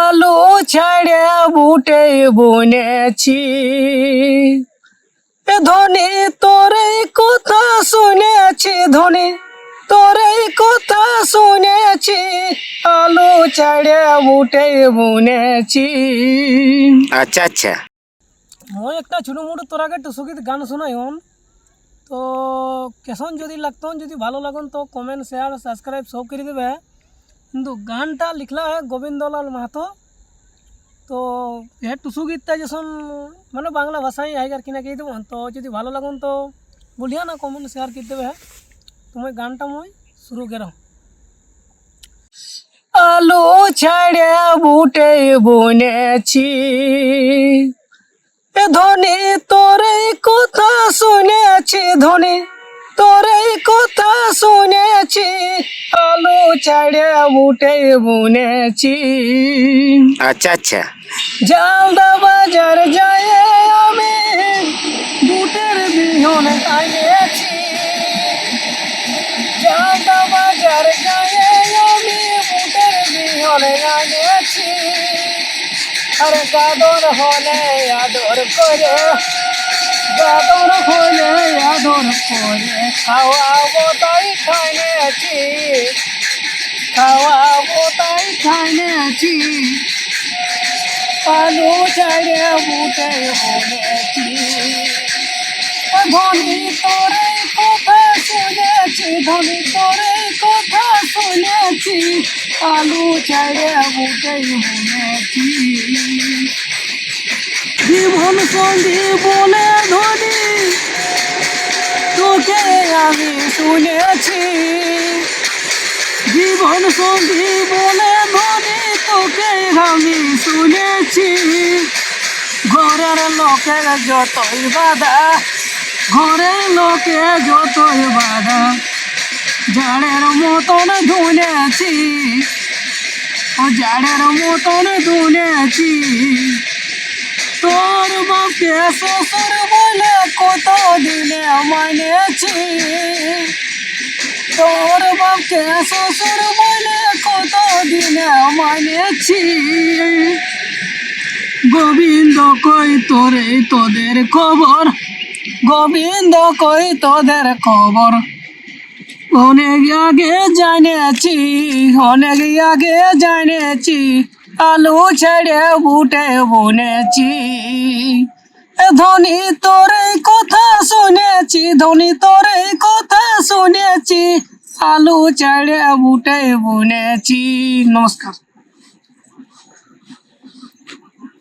আলু ছাড়ে বুটে বুনেছি। ধনী তোর এই কথা শুনেছি, ধনী তোর এই কথা শুনেছি, আলু ছাড়ে বুটে বুনেছি। আচ্ছা আচ্ছা। মই একটা ছোটো মোটো তোর আগে টুসুকিত গান শোনাইন, তো কেসন যদি লাগতন, যদি ভালো লাগুন তো কমেন্ট শেয়ার সাবস্ক্রাইব সব করে দেবে। কিন্তু গানটা লিখলা হয় গোবিন্দলাল মাহাতো। তো ये टुसु गीतটা যেসন মানে বাংলা ভাষায় আইগার কিনা কে দেব, তো যদি ভালো লাগুন তো বলিয়া না কমেন্ট শেয়ার করে দেবে। তুমি গানটা মই শুরু করো। আলু ছাড়ে বুটে বুনেছি, ধনী তোর এই কথা শুনেছি, ধনী তোর এই কথা শুনেছি, আলু ছাড়ে বুটে বুনেছি। আচ্ছা আচ্ছা। জালদা বাজার যায় আমি বুটের বিহন আনিয়েছি। জালদা বাজার যায় আমি বুটের বিহন আনিয়েছি। আরে গাদর হলে আদর করে, গাদর হলে আদর করে খাওয়াবো তাই খাইয়েছি, খাওয়াবো তাই খাইয়েছি। আলু ছাড়ে বুটে বুনেছি, ধনী তোর এই কথা শুনেছি, ধনী তোর এই কথা শুনেছি, আলু ছাড়ে বুটে বুনেছি। জীবন সঙ্গী বলে ধনী তোকে আমি শুনেছি, জীবন সঙ্গী বলে ধনী তোকে আমি শুনেছি। ঘরের লোকের যতই বাধা, ঘরের লোকে যতই বাধা, জাড়ের মতন ধুনেছি, ও জাড়ের মতন ধুনেছি। তোর বাপকে শ্বশুর বলে কত দিনে মানেছি, তোর বাপকে শ্বশুর বলে কত দিনে মানেছি। গোবিন্দ কই তোরে তোদের খবর, গোবিন্দ কই তোদের খবর, অনেক আগে জানেছি, অনেক আগে জানেছি, আলু ছেড়ে বুটে বুনেছি। ধনী তোর এই কথা শুনেছি, ধনী তোর এই কথা শুনেছি, আলু ছেড়ে বুটে বুনেছি। নমস্কার।